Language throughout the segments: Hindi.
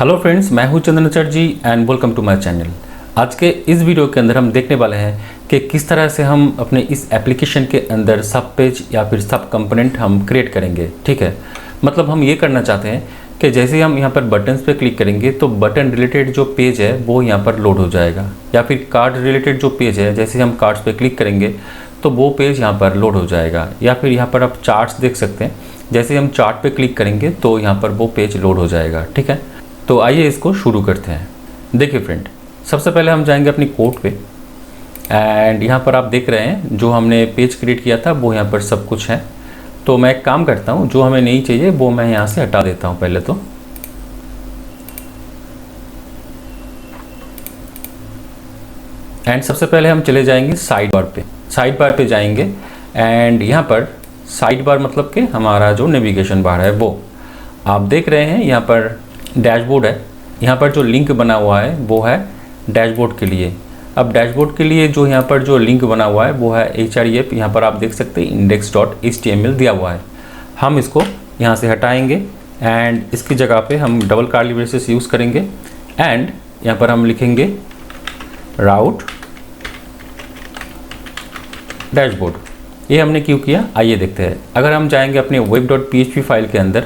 हेलो फ्रेंड्स, मैं हूं Chandan Chatterjee and welcome to my channel. आज के इस वीडियो के अंदर हम देखने वाले हैं कि किस तरह से हम अपने इस एप्लीकेशन के अंदर सब पेज या फिर सब कंपोनेंट हम क्रिएट करेंगे। ठीक है, मतलब हम ये करना चाहते हैं कि जैसे ही हम यहाँ पर बटन्स पे क्लिक करेंगे तो बटन रिलेटेड जो पेज है वो यहाँ पर लोड हो जाएगा, या फिर कार्ड रिलेटेड जो पेज है जैसे हम कार्ड्स पे क्लिक करेंगे तो वो पेज यहाँ पर लोड हो जाएगा। या फिर यहाँ पर आप चार्ट्स देख सकते हैं, जैसे हम चार्ट पे क्लिक करेंगे तो यहाँ पर वो पेज लोड हो जाएगा। ठीक है, तो आइए इसको शुरू करते हैं। देखिए फ्रेंड, सबसे पहले हम जाएंगे अपनी कोड पे एंड यहाँ पर आप देख रहे हैं जो हमने पेज क्रिएट किया था वो यहाँ पर सब कुछ है। तो मैं एक काम करता हूँ, जो हमें नहीं चाहिए वो मैं यहाँ से हटा देता हूँ पहले तो। एंड सबसे पहले हम चले जाएंगे साइड बार पे। साइड बार पे जाएंगे एंड यहाँ पर साइड बार मतलब कि हमारा जो नेविगेशन बार है वो आप देख रहे हैं। यहाँ पर डैशबोर्ड है, यहाँ पर जो लिंक बना हुआ है वो है डैशबोर्ड के लिए। अब डैशबोर्ड के लिए जो यहाँ पर जो लिंक बना हुआ है वो है href। यहाँ पर आप देख सकते हैं index.html दिया हुआ है। हम इसको यहाँ से हटाएंगे एंड इसकी जगह पे हम डबल कर्ली ब्रेसेस यूज़ करेंगे एंड यहाँ पर हम लिखेंगे राउट डैशबोर्ड। ये हमने क्यों किया आइए देखते हैं। अगर हम जाएंगे अपने web.php फाइल के अंदर,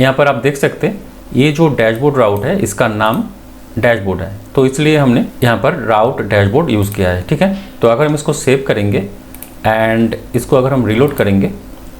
यहाँ पर आप देख सकते हैं ये जो डैशबोर्ड राउट है इसका नाम डैशबोर्ड है, तो इसलिए हमने यहाँ पर राउट डैशबोर्ड यूज़ किया है। ठीक है, तो अगर हम इसको सेव करेंगे एंड इसको अगर हम रिलोड करेंगे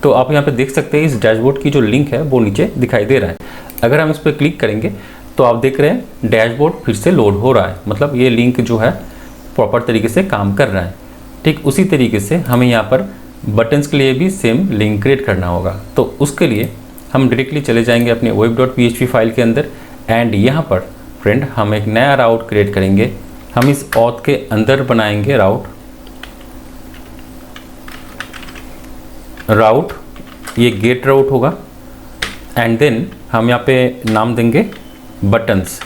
तो आप यहाँ पे देख सकते हैं इस डैशबोर्ड की जो लिंक है वो नीचे दिखाई दे रहा है। अगर हम इस पर क्लिक करेंगे तो आप देख रहे हैं डैशबोर्ड फिर से लोड हो रहा है, मतलब ये लिंक जो है प्रॉपर तरीके से काम कर रहा है। ठीक उसी तरीके से हमें यहाँ पर बटन्स के लिए भी सेम लिंक क्रिएट करना होगा। तो उसके लिए हम डायरेक्टली चले जाएंगे अपने web.php फाइल के अंदर एंड यहाँ पर फ्रेंड हम एक नया राउट क्रिएट करेंगे। हम इस ऑथ के अंदर बनाएंगे राउट ये गेट राउट होगा एंड देन हम यहाँ पे नाम देंगे बटन्स,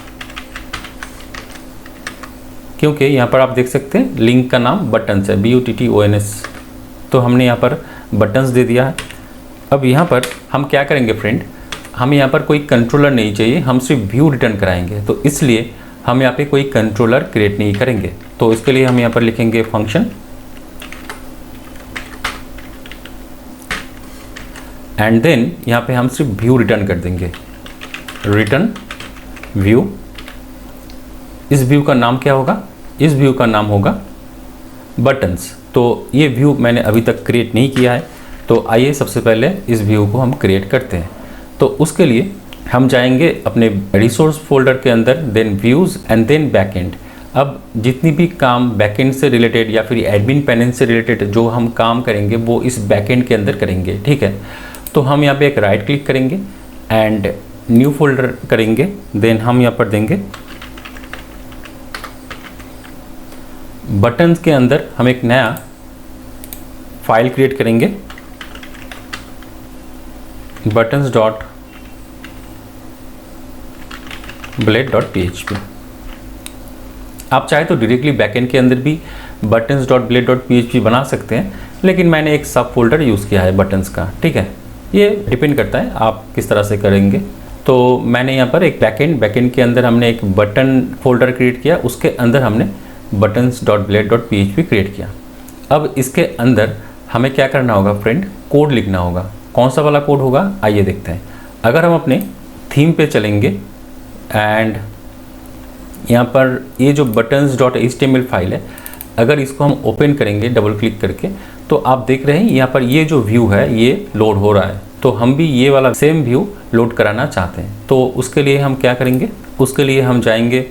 क्योंकि यहाँ पर आप देख सकते हैं लिंक का नाम बटन्स है, BUTTONS। तो हमने यहाँ पर बटन्स दे दिया है। अब यहाँ पर हम क्या करेंगे फ्रेंड, हमें यहाँ पर कोई कंट्रोलर नहीं चाहिए, हम सिर्फ व्यू रिटर्न कराएंगे। तो इसलिए हम यहाँ पे कोई कंट्रोलर क्रिएट नहीं करेंगे। तो इसके लिए हम यहाँ पर लिखेंगे फंक्शन एंड देन यहाँ पे हम सिर्फ व्यू रिटर्न कर देंगे, रिटर्न व्यू। इस व्यू का नाम क्या होगा, इस व्यू का नाम होगा बटन्स। तो ये व्यू मैंने अभी तक क्रिएट नहीं किया है, तो आइए सबसे पहले इस व्यू को हम क्रिएट करते हैं। तो उसके लिए हम जाएंगे अपने रिसोर्स फोल्डर के अंदर, then views and then backend. अब जितनी भी काम बैकएंड से रिलेटेड या फिर एडमिन पैनल से रिलेटेड जो हम काम करेंगे वो इस बैकएंड के अंदर करेंगे। ठीक है, तो हम यहाँ पे एक राइट क्लिक करेंगे एंड न्यू फोल्डर करेंगे, देन हम यहाँ पर देंगे बटन्स के अंदर हम एक नया फाइल क्रिएट करेंगे buttons.blade.php। आप चाहे तो डायरेक्टली बैकएंड के अंदर भी buttons.blade.php बना सकते हैं, लेकिन मैंने एक सब फोल्डर यूज़ किया है बटन्स का। ठीक है, ये डिपेंड करता है आप किस तरह से करेंगे। तो मैंने यहाँ पर एक बैकएंड के अंदर हमने एक बटन फोल्डर क्रिएट किया, उसके अंदर हमने buttons.blade.php क्रिएट किया। अब इसके अंदर हमें क्या करना होगा फ्रेंड, कोड लिखना होगा। कौन सा वाला कोड होगा आइए देखते हैं। अगर हम अपने थीम पे चलेंगे एंड यहाँ पर ये जो buttons.html फाइल है, अगर इसको हम ओपन करेंगे डबल क्लिक करके तो आप देख रहे हैं यहाँ पर ये जो व्यू है ये लोड हो रहा है। तो हम भी ये वाला सेम व्यू लोड कराना चाहते हैं। तो उसके लिए हम क्या करेंगे, उसके लिए हम जाएंगे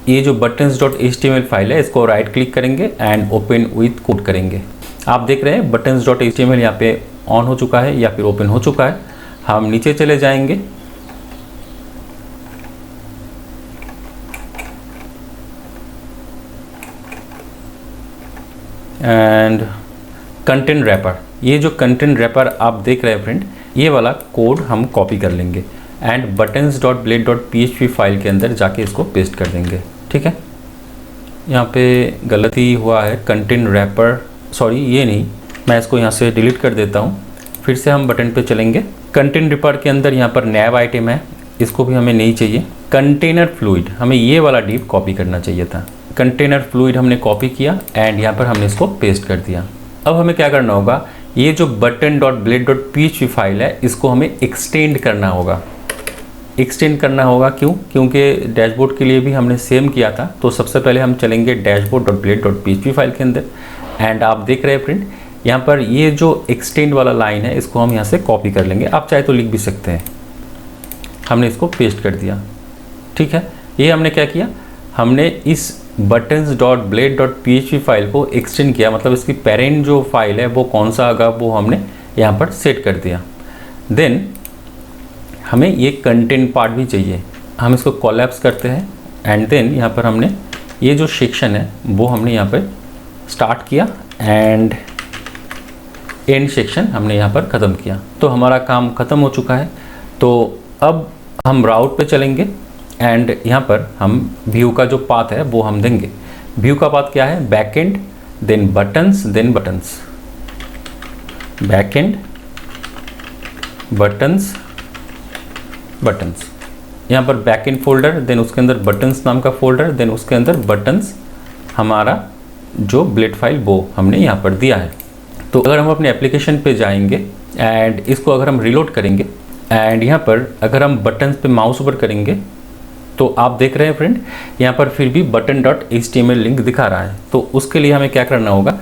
ये जो buttons.html फाइल है इसको राइट क्लिक करेंगे एंड ओपन विथ कोड करेंगे। आप देख रहे हैं buttons.html यहाँ पे ऑन हो चुका है या फिर ओपन हो चुका है। हम नीचे चले जाएंगे एंड कंटेंट रैपर, ये जो कंटेंट रैपर आप देख रहे हैं फ्रेंड, ये वाला कोड हम कॉपी कर लेंगे एंड buttons.blade.php फाइल के अंदर जाके इसको पेस्ट कर देंगे। ठीक है, यहाँ पे गलती हुआ है, कंटेंट रैपर, सॉरी ये नहीं, मैं इसको यहाँ से डिलीट कर देता हूँ। फिर से हम बटन पे चलेंगे। कंटेंट रिपर के अंदर यहाँ पर नैव आइटम है, इसको भी हमें नहीं चाहिए। कंटेनर फ्लूइड, हमें ये वाला डिव कॉपी करना चाहिए था। कंटेनर फ्लूइड हमने कॉपी किया एंड यहाँ पर हमने इसको पेस्ट कर दिया। अब हमें क्या करना होगा, ये जो button.blade.php फाइल है इसको हमें एक्सटेंड करना होगा। एक्सटेंड करना होगा क्यों? क्योंकि डैशबोर्ड के लिए भी हमने सेम किया था। तो सबसे पहले हम चलेंगे dashboard.blade.php फाइल के अंदर एंड आप देख रहे हैं फ्रेंड, यहाँ पर ये जो एक्सटेंड वाला लाइन है इसको हम यहाँ से कॉपी कर लेंगे। आप चाहे तो लिख भी सकते हैं। हमने इसको पेस्ट कर दिया, ठीक है। ये हमने क्या किया, हमने इस buttons.blade.php फाइल को एक्सटेंड किया, मतलब इसकी पेरेंट जो फाइल है वो कौन सा होगा वो हमने यहाँ पर सेट कर दिया। देन हमें ये कंटेंट पार्ट भी चाहिए, हम इसको कोलैप्स करते हैं एंड देन यहाँ पर हमने ये जो सेक्शन है वो हमने यहाँ पर स्टार्ट किया एंड एंड सेक्शन हमने यहाँ पर ख़त्म किया। तो हमारा काम ख़त्म हो चुका है। तो अब हम राउट पे चलेंगे एंड यहाँ पर हम व्यू का जो पाथ है वो हम देंगे। व्यू का पाथ क्या है, backend then buttons then buttons, backend buttons buttons, यहाँ पर बैकएंड फोल्डर देन उसके अंदर बटन्स नाम का फोल्डर देन उसके अंदर बटन्स, हमारा जो ब्लेड फाइल वो हमने यहाँ पर दिया है। तो अगर हम अपने एप्लीकेशन पे जाएंगे एंड इसको अगर हम रिलोड करेंगे एंड यहाँ पर अगर हम बटन्स पे माउस ओवर करेंगे तो आप देख रहे हैं फ्रेंड, यहाँ पर फिर भी button.html लिंक दिखा रहा है। तो उसके लिए हमें क्या करना होगा,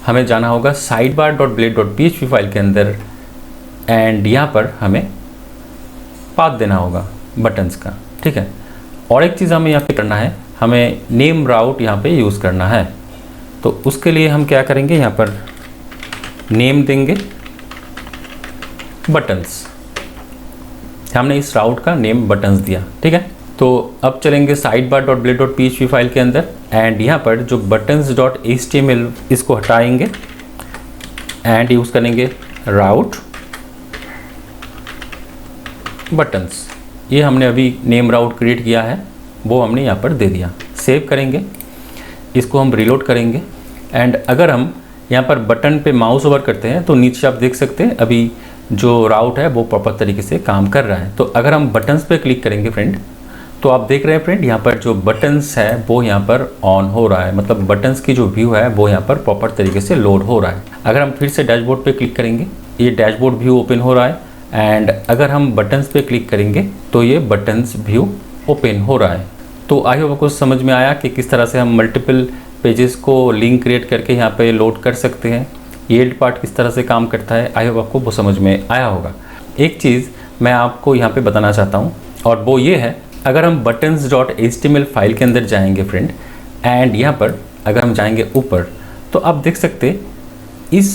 हमें जाना होगा sidebar.blade.php फाइल के अंदर एंड यहाँ पर हमें पाथ देना होगा बटन्स का, ठीक है। और एक चीज़ हमें यहाँ पे करना है, हमें नेम राउट यहाँ पे यूज़ करना है। तो उसके लिए हम क्या करेंगे, यहाँ पर नेम देंगे बटन्स, हमने इस राउट का नेम बटन्स दिया, ठीक है। तो अब चलेंगे sidebar.blade.php फाइल के अंदर एंड यहाँ पर जो buttons.html इसको हटाएंगे एंड यूज़ करेंगे राउट बटन्स। ये हमने अभी नेम राउट क्रिएट किया है वो हमने यहाँ पर दे दिया। सेव करेंगे, इसको हम रिलोड करेंगे एंड अगर हम यहाँ पर बटन पे माउस ओवर करते हैं तो नीचे आप देख सकते हैं अभी जो राउट है वो प्रॉपर तरीके से काम कर रहा है। तो अगर हम बटन्स पे क्लिक करेंगे फ्रेंड तो आप देख रहे हैं फ्रेंड, यहाँ पर जो बटन्स है वो यहाँ पर ऑन हो रहा है, मतलब बटन्स की जो व्यू है वो यहाँ पर प्रॉपर तरीके से लोड हो रहा है। अगर हम फिर से डैशबोर्ड पे क्लिक करेंगे, ये डैशबोर्ड व्यू ओपन हो रहा है एंड अगर हम बटन्स पे क्लिक करेंगे तो ये बटन्स व्यू ओपन हो रहा है। तो आई होप आपको समझ में आया कि किस तरह से हम मल्टीपल पेजेस को लिंक क्रिएट करके यहाँ पे लोड कर सकते हैं। येल्ड पार्ट किस तरह से काम करता है, आई होप आपको वो समझ में आया होगा। एक चीज़ मैं आपको यहाँ पे बताना चाहता हूँ और वो ये है, अगर हम buttons.html फाइल के अंदर जाएंगे फ्रेंड एंड यहाँ पर अगर हम जाएंगे ऊपर तो आप देख सकते इस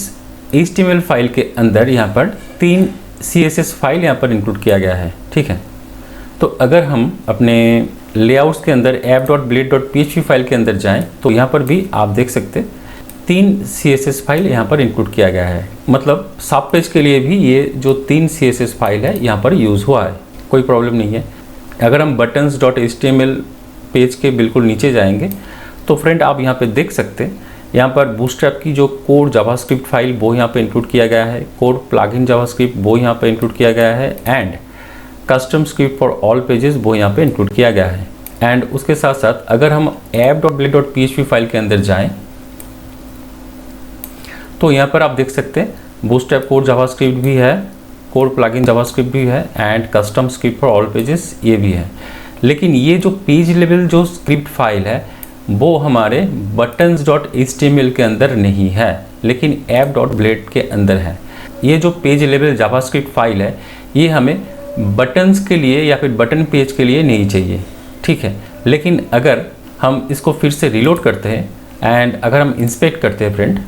HTML फाइल के अंदर यहाँ पर 3 CSS फाइल यहाँ पर इंक्लूड किया गया है, ठीक है। तो अगर हम अपने लेआउट्स के अंदर app.blade.php फाइल के अंदर जाएं तो यहाँ पर भी आप देख सकते 3 CSS फाइल यहाँ पर इंक्लूड किया गया है, मतलब सब पेज के लिए भी ये जो 3 CSS फाइल है यहाँ पर यूज़ हुआ है, कोई प्रॉब्लम नहीं है। अगर हम buttons.html पेज के बिल्कुल नीचे जाएंगे तो फ्रेंड आप यहाँ पे देख सकते हैं, यहाँ पर बूटस्ट्रैप की जो कोड जावास्क्रिप्ट फाइल वो यहाँ पे इंक्लूड किया गया है, कोड प्लगइन जावास्क्रिप्ट वो यहाँ पे इंक्लूड किया गया है and custom script for all pages वो यहाँ पे इंक्लूड किया गया है। एंड उसके साथ साथ अगर हम app.blade.php फाइल के अंदर जाएं तो यहाँ पर आप देख सकते हैं बूटस्ट्रैप कोड जावास्क्रिप्ट भी है, कोड प्लगइन जावास्क्रिप्ट भी है and custom script for all pages ये भी है। लेकिन ये जो पेज लेवल जो स्क्रिप्ट फाइल है वो हमारे buttons.html के अंदर नहीं है, लेकिन app.blade के अंदर है। ये जो पेज लेवल जावास्क्रिप्ट फाइल है ये हमें बटन्स के लिए या फिर बटन पेज के लिए नहीं चाहिए, ठीक है। लेकिन अगर हम इसको फिर से रिलोड करते हैं एंड अगर हम इंस्पेक्ट करते हैं फ्रेंड,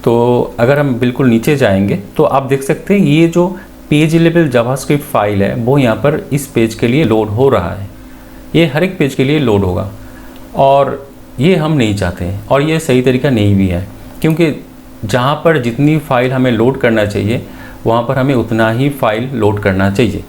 तो अगर हम बिल्कुल नीचे जाएंगे तो आप देख सकते हैं ये जो पेज लेवल जावास्क्रिप्ट फाइल है वो यहाँ पर इस पेज के लिए लोड हो रहा है। ये हर एक पेज के लिए लोड होगा और ये हम नहीं चाहते हैं और ये सही तरीका नहीं भी है, क्योंकि जहाँ पर जितनी फ़ाइल हमें लोड करना चाहिए वहाँ पर हमें उतना ही फ़ाइल लोड करना चाहिए।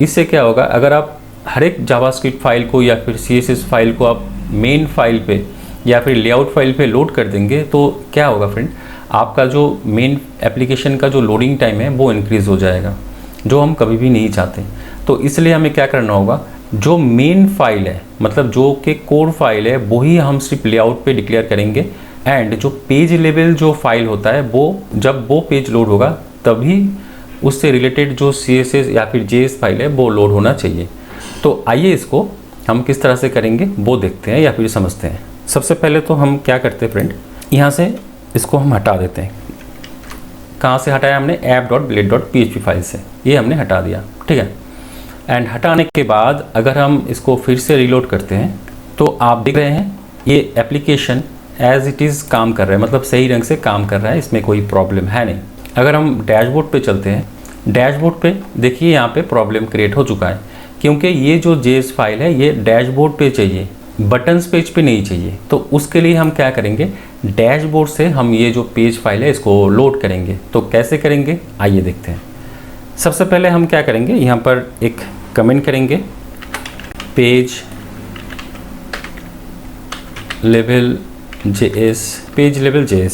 इससे क्या होगा, अगर आप हर एक जावास्क्रिप्ट फाइल को या फिर CSS फाइल को आप मेन फाइल पे या फिर लेआउट फाइल पे लोड कर देंगे तो क्या होगा फ्रेंड, आपका जो मेन एप्लीकेशन का जो लोडिंग टाइम है वो इंक्रीज़ हो जाएगा जो हम कभी भी नहीं चाहते। तो इसलिए हमें क्या करना होगा, जो मेन फाइल है मतलब जो कि कोड फाइल है वही हम सिर्फ लेआउट पे डिक्लेयर करेंगे, एंड जो पेज लेवल जो फाइल होता है वो जब वो पेज लोड होगा तभी उससे रिलेटेड जो CSS या फिर JS फाइल है वो लोड होना चाहिए। तो आइए इसको हम किस तरह से करेंगे वो देखते हैं या फिर समझते हैं। सबसे पहले तो हम क्या करते हैं फ्रेंड, यहाँ से इसको हम हटा देते हैं। कहाँ से हटाया हमने, app.blade.php फाइल से, ये हमने हटा दिया, ठीक है। एंड हटाने के बाद अगर हम इसको फिर से रीलोड करते हैं तो आप देख रहे हैं ये एप्लीकेशन एज इट इज़ काम कर रहा है, मतलब सही ढंग से काम कर रहा है, इसमें कोई प्रॉब्लम है नहीं। अगर हम डैशबोर्ड पे चलते हैं, डैशबोर्ड पे देखिए यहाँ पे प्रॉब्लम क्रिएट हो चुका है, क्योंकि ये जो JS फाइल है ये डैशबोर्ड पे चाहिए, बटन्स पेज पे नहीं चाहिए। तो उसके लिए हम क्या करेंगे, डैशबोर्ड से हम ये जो पेज फाइल है इसको लोड करेंगे। तो कैसे करेंगे आइए देखते हैं। सबसे पहले हम क्या करेंगे, यहाँ पर एक कमेंट करेंगे, पेज लेवल JS,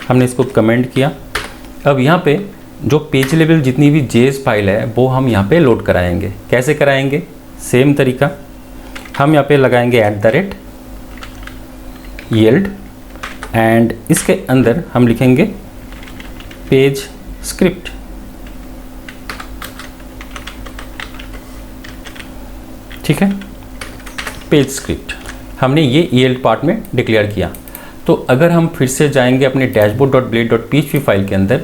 हमने इसको कमेंट किया। अब यहाँ पे जो पेज लेवल जितनी भी JS फाइल है वो हम यहाँ पे लोड कराएंगे। कैसे कराएंगे, सेम तरीका, हम यहाँ पे लगाएंगे @yield एंड इसके अंदर हम लिखेंगे पेज स्क्रिप्ट। ठीक है, पेज स्क्रिप्ट हमने ये yield पार्ट में डिक्लेयर किया। तो अगर हम फिर से जाएंगे अपने dashboard.blade.php फाइल के अंदर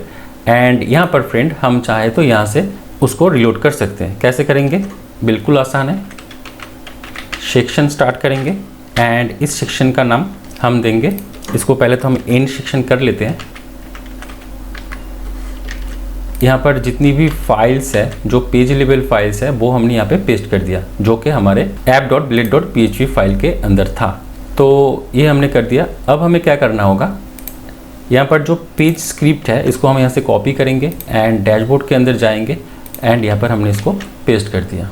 एंड यहाँ पर फ्रेंड हम चाहे तो यहाँ से उसको रिलोड कर सकते हैं। कैसे करेंगे, बिल्कुल आसान है। सेक्शन स्टार्ट करेंगे एंड इस सेक्शन का नाम हम देंगे, इसको पहले तो हम एंड सेक्शन कर लेते हैं। यहाँ पर जितनी भी फाइल्स है, जो पेज लेवल फाइल्स है वो हमने यहाँ पे पेस्ट कर दिया, जो कि हमारे app.blade.php फाइल के अंदर था। तो ये हमने कर दिया। अब हमें क्या करना होगा, यहाँ पर जो पेज स्क्रिप्ट है इसको हम यहाँ से कॉपी करेंगे एंड डैशबोर्ड के अंदर जाएंगे एंड यहाँ पर हमने इसको पेस्ट कर दिया।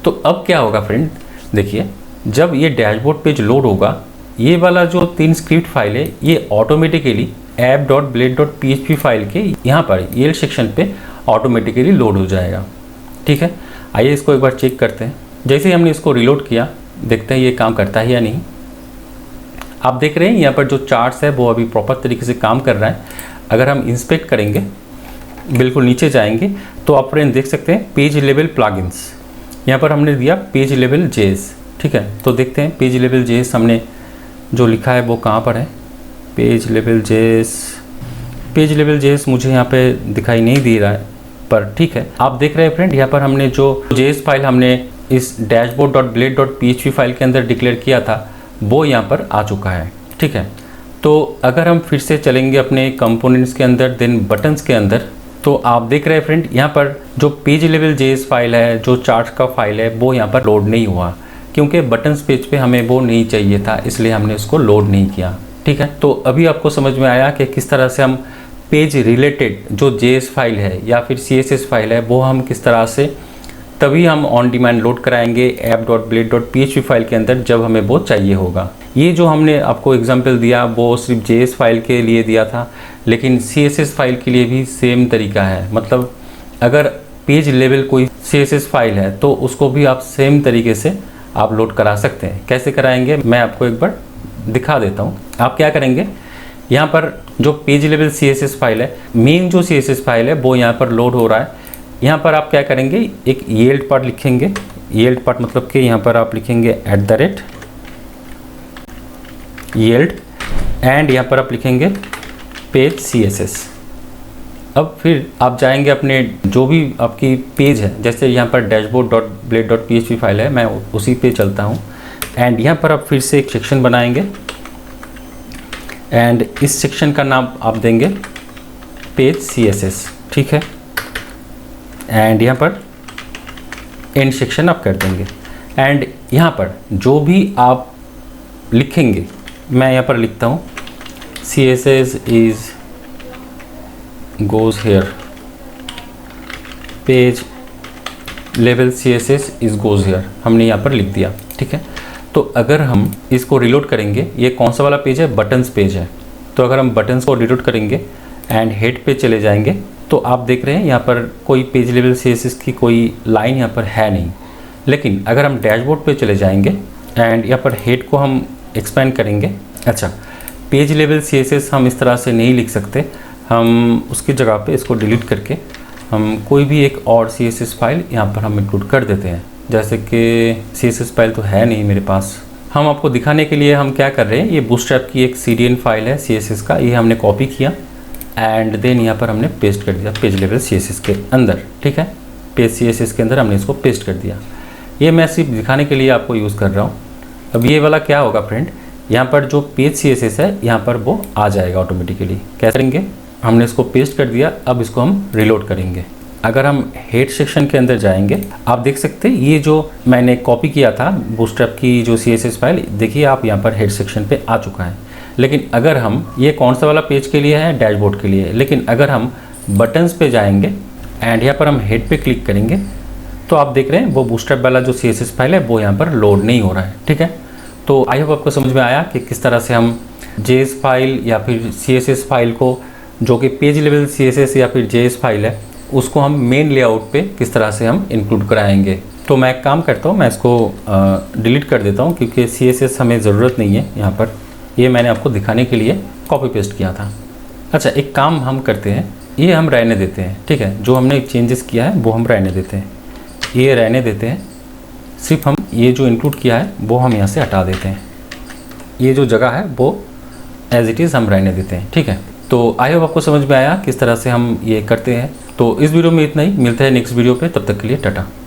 तो अब क्या होगा फ्रेंड, देखिए जब ये डैशबोर्ड पेज लोड होगा, ये वाला जो 3 स्क्रिप्ट फाइल है ये ऑटोमेटिकली app.blade.php फाइल के यहाँ पर yield सेक्शन पे ऑटोमेटिकली लोड हो जाएगा। ठीक है, आइए इसको एक बार चेक करते हैं। जैसे ही हमने इसको रिलोड किया, देखते हैं ये काम करता है या नहीं। आप देख रहे हैं यहाँ पर जो चार्ट्स है वो अभी प्रॉपर तरीके से काम कर रहा है। अगर हम इंस्पेक्ट करेंगे, बिल्कुल नीचे जाएंगे तो आप फ्रेंड देख सकते हैं पेज लेवल प्लगइन्स, यहाँ पर हमने दिया पेज लेवल JS। ठीक है, तो देखते हैं पेज लेवल JS हमने जो लिखा है वो कहाँ पर है। पेज लेवल JS मुझे यहाँ पे दिखाई नहीं दे रहा है, पर ठीक है। आप देख रहे हैं फ्रेंड यहाँ पर हमने जो JS फाइल हमने इस dashboard.blade.php फाइल के अंदर डिक्लेयर किया था वो यहाँ पर आ चुका है। ठीक है, तो अगर हम फिर से चलेंगे अपने कंपोनेंट्स के अंदर, देन बटन्स के अंदर, तो आप देख रहे हैं फ्रेंड यहाँ पर जो पेज लेवल JS फाइल है, जो चार्ट का फाइल है वो यहाँ पर लोड नहीं हुआ, क्योंकि बटन्स पेज पे हमें वो नहीं चाहिए था, इसलिए हमने उसको लोड नहीं किया। ठीक है, तो अभी आपको समझ में आया कि किस तरह से हम पेज रिलेटेड जो JS फाइल है या फिर CSS फाइल है वो हम किस तरह से तभी हम ऑन डिमांड लोड कराएंगे app.blade.php फाइल के अंदर जब हमें वो चाहिए होगा। ये जो हमने आपको एग्जांपल दिया वो सिर्फ JS फाइल के लिए दिया था, लेकिन CSS फाइल के लिए भी सेम तरीका है। मतलब अगर पेज लेवल कोई CSS फाइल है तो उसको भी आप सेम तरीके से आप लोड करा सकते हैं। कैसे कराएंगे मैं आपको एक बार दिखा देता हूँ। आप क्या करेंगे, यहाँ पर जो पेज लेवल CSS फाइल है, मेन जो CSS फाइल है वो यहाँ पर लोड हो रहा है। यहाँ पर आप क्या करेंगे, एक yield पार्ट लिखेंगे। yield पार्ट मतलब कि यहाँ पर आप लिखेंगे @yield एंड यहाँ पर आप लिखेंगे पेज CSS। अब फिर आप जाएंगे अपने जो भी आपकी पेज है, जैसे यहाँ पर dashboard.blade.php फाइल है, मैं उसी पे चलता हूँ एंड यहाँ पर आप फिर से एक सेक्शन बनाएंगे एंड इस सेक्शन का नाम आप देंगे पेज CSS। ठीक है, एंड यहाँ पर एंड सेक्शन आप कर देंगे एंड यहाँ पर जो भी आप लिखेंगे, मैं यहाँ पर लिखता हूँ CSS is goes here, page level CSS is goes here, हमने यहाँ पर लिख दिया। ठीक है, तो अगर हम इसको रिलोड करेंगे, ये कौन सा वाला पेज है, बटन्स पेज है। तो अगर हम बटन्स को रिलोड करेंगे एंड हेड पे चले जाएंगे तो आप देख रहे हैं यहाँ पर कोई पेज लेवल CSS की कोई लाइन यहाँ पर है नहीं। लेकिन अगर हम डैशबोर्ड पे चले जाएंगे एंड यहाँ पर हेड को हम एक्सपेंड करेंगे। अच्छा, पेज लेवल CSS हम इस तरह से नहीं लिख सकते, हम उसकी जगह पे इसको डिलीट करके हम कोई भी एक और CSS फाइल यहाँ पर हम इंक्लूड कर देते हैं। जैसे कि CSS फाइल तो है नहीं मेरे पास, हम आपको दिखाने के लिए हम क्या कर रहे हैं, ये बूटस्ट्रैप की एक CDN फाइल है CSS का, ये हमने कॉपी किया एंड देन यहाँ पर हमने पेस्ट कर दिया पेज लेवल CSS के अंदर। ठीक है, पेज CSS के अंदर हमने इसको पेस्ट कर दिया। ये मैं सिर्फ दिखाने के लिए आपको यूज़ कर रहा हूँ। अब ये वाला क्या होगा फ्रेंड, यहाँ पर जो पेज CSS है यहाँ पर वो आ जाएगा ऑटोमेटिकली। कैसे करेंगे, हमने इसको पेस्ट कर दिया, अब इसको हम रिलोड करेंगे। अगर हम हेड सेक्शन के अंदर जाएंगे, आप देख सकते हैं ये जो मैंने कॉपी किया था बूटस्ट्रैप की जो CSS फाइल, देखिए आप यहाँ पर हेड सेक्शन पे आ चुका है। लेकिन अगर हम, ये कौन सा वाला पेज के लिए है, डैशबोर्ड के लिए, लेकिन अगर हम बटन्स पे जाएंगे एंड यहाँ पर हम हेड पे क्लिक करेंगे तो आप देख रहे हैं वो बूटस्ट्रैप वाला जो CSS फाइल है वो यहाँ पर लोड नहीं हो रहा है। ठीक है, तो आई होप आपको समझ में आया कि किस तरह से हम JS फाइल या फिर CSS फाइल को, जो कि पेज लेवल CSS या फिर JS फाइल है, उसको हम मेन लेआउट पे किस तरह से हम इंक्लूड कराएंगे। तो मैं एक काम करता हूँ, मैं इसको डिलीट कर देता हूँ क्योंकि CSS हमें ज़रूरत नहीं है यहाँ पर, ये मैंने आपको दिखाने के लिए कॉपी पेस्ट किया था। अच्छा, एक काम हम करते हैं, ये हम रहने देते हैं। ठीक है, जो हमने चेंजेस किया है वो हम रहने देते हैं, ये रहने देते हैं। सिर्फ हम ये जो इंक्लूड किया है वो हम यहाँ से हटा देते हैं, ये जो जगह है वो एज इट इज़ हम रहने देते हैं। ठीक है, तो आई होप आपको समझ में आया किस तरह से हम ये करते हैं। तो इस वीडियो में इतना ही, मिलते हैं नेक्स्ट वीडियो पे, तब तक के लिए टाटा।